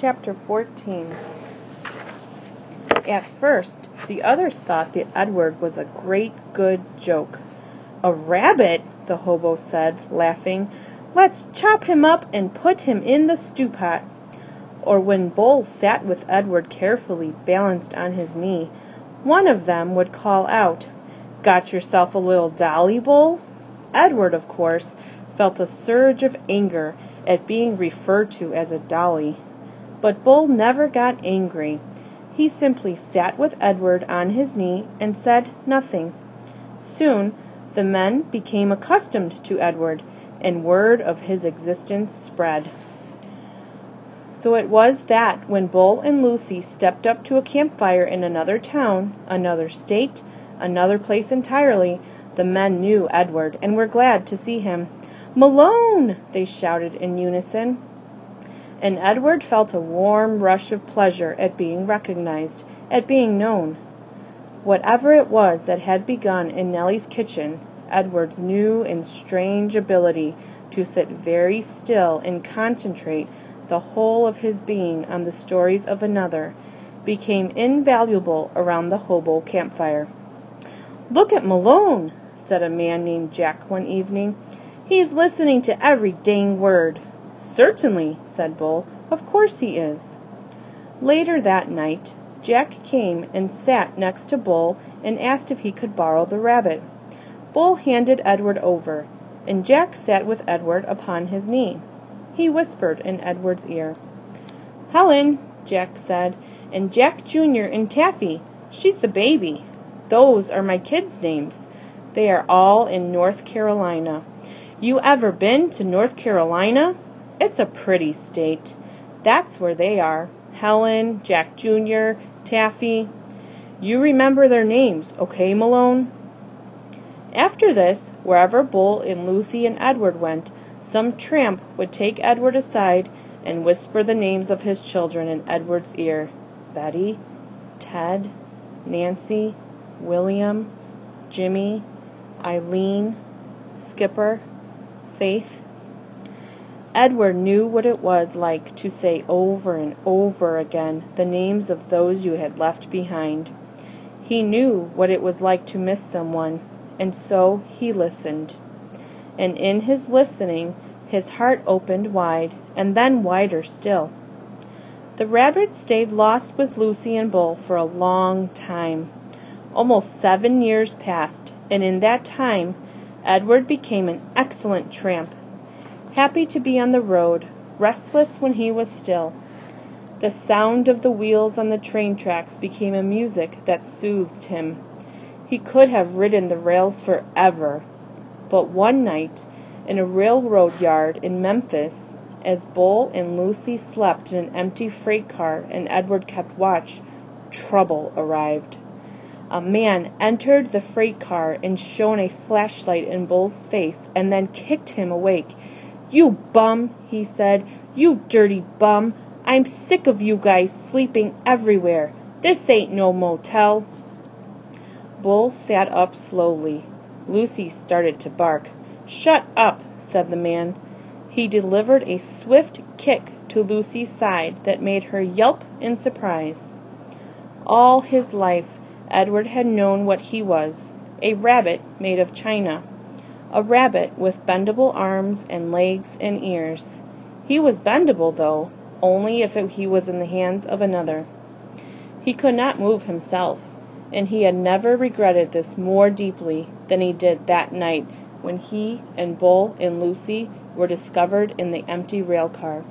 Chapter 14. At first, the others thought that Edward was a great good joke. "A rabbit," the hobo said, laughing. "Let's chop him up and put him in the stew-pot." Or when Bull sat with Edward carefully balanced on his knee, one of them would call out, "Got yourself a little dolly, Bull?" Edward, of course, felt a surge of anger at being referred to as a dolly. But Bull never got angry. He simply sat with Edward on his knee and said nothing. Soon the men became accustomed to Edward, and word of his existence spread. So it was that when Bull and Lucy stepped up to a campfire in another town, another state, another place entirely, the men knew Edward and were glad to see him. "Malone!" they shouted in unison. And Edward felt a warm rush of pleasure at being recognized, at being known. Whatever it was that had begun in Nellie's kitchen, Edward's new and strange ability to sit very still and concentrate the whole of his being on the stories of another, became invaluable around the hobo campfire. "Look at Malone," said a man named Jack one evening. "He's listening to every dang word." "Certainly," said Bull. "Of course he is." Later that night, Jack came and sat next to Bull and asked if he could borrow the rabbit. Bull handed Edward over, and Jack sat with Edward upon his knee. He whispered in Edward's ear. "Helen," Jack said, "and Jack Jr. and Taffy. She's the baby. Those are my kids' names. They are all in North Carolina. You ever been to North Carolina? It's a pretty state. That's where they are. Helen, Jack Jr., Taffy. You remember their names, okay, Malone?" After this, wherever Bull and Lucy and Edward went, some tramp would take Edward aside and whisper the names of his children in Edward's ear. Betty, Ted, Nancy, William, Jimmy, Eileen, Skipper, Faith. Edward knew what it was like to say over and over again the names of those you had left behind. He knew what it was like to miss someone, and so he listened. And in his listening, his heart opened wide, and then wider still. The rabbit stayed lost with Lucy and Bull for a long time. Almost 7 years passed, and in that time, Edward became an excellent tramp, happy to be on the road, restless when he was still. The sound of the wheels on the train tracks became a music that soothed him. He could have ridden the rails forever. But one night, in a railroad yard in Memphis, as Bull and Lucy slept in an empty freight car and Edward kept watch, trouble arrived. A man entered the freight car and shone a flashlight in Bull's face and then kicked him awake. "You bum," he said. "You dirty bum. I'm sick of you guys sleeping everywhere. This ain't no motel." Bull sat up slowly. Lucy started to bark. "Shut up," said the man. He delivered a swift kick to Lucy's side that made her yelp in surprise. All his life, Edward had known what he was, a rabbit made of china. A rabbit with bendable arms and legs and ears. He was bendable, though, only if he was in the hands of another. He could not move himself, and he had never regretted this more deeply than he did that night when he and Bull and Lucy were discovered in the empty rail car.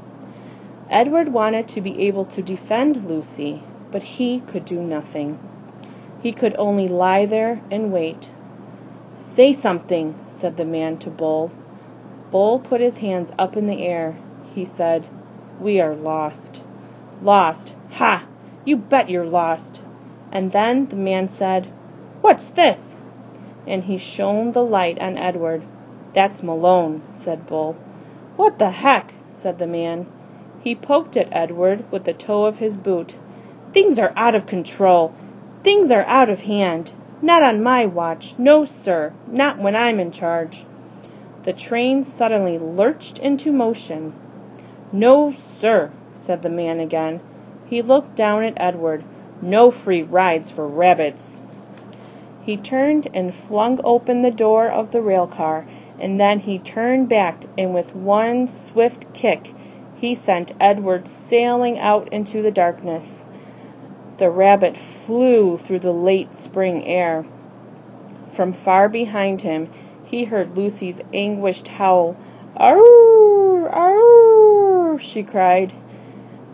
Edward wanted to be able to defend Lucy, but he could do nothing. He could only lie there and wait. "Say something," said the man to Bull. Bull put his hands up in the air. He said, "We are lost." "Lost? Ha! You bet you're lost." And then the man said, "What's this?" And he shone the light on Edward. "That's Malone," said Bull. "What the heck?" said the man. He poked at Edward with the toe of his boot. "Things are out of control. Things are out of hand. Not on my watch. No, sir. Not when I'm in charge." The train suddenly lurched into motion. "No, sir," said the man again. He looked down at Edward. "No free rides for rabbits." He turned and flung open the door of the rail car, and then he turned back, and with one swift kick he sent Edward sailing out into the darkness. The rabbit flew through the late spring air. From far behind him he heard Lucy's anguished howl. "Arr! Arr!" she cried.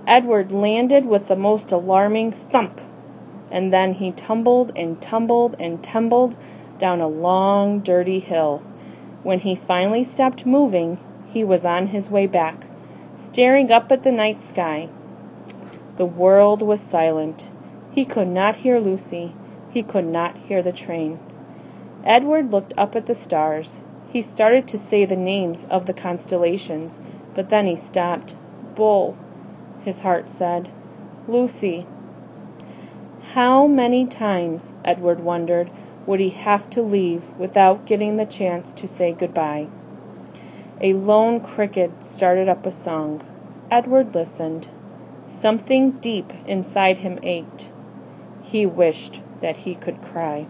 Edward landed with the most alarming thump, and then he tumbled and tumbled and tumbled down a long, dirty hill. When he finally stopped moving, he was on his way back, staring up at the night sky. The world was silent. He could not hear Lucy. He could not hear the train. Edward looked up at the stars. He started to say the names of the constellations, but then he stopped. "Bull," his heart said. "Lucy." How many times, Edward wondered, would he have to leave without getting the chance to say goodbye? A lone cricket started up a song. Edward listened. Something deep inside him ached. He wished that he could cry.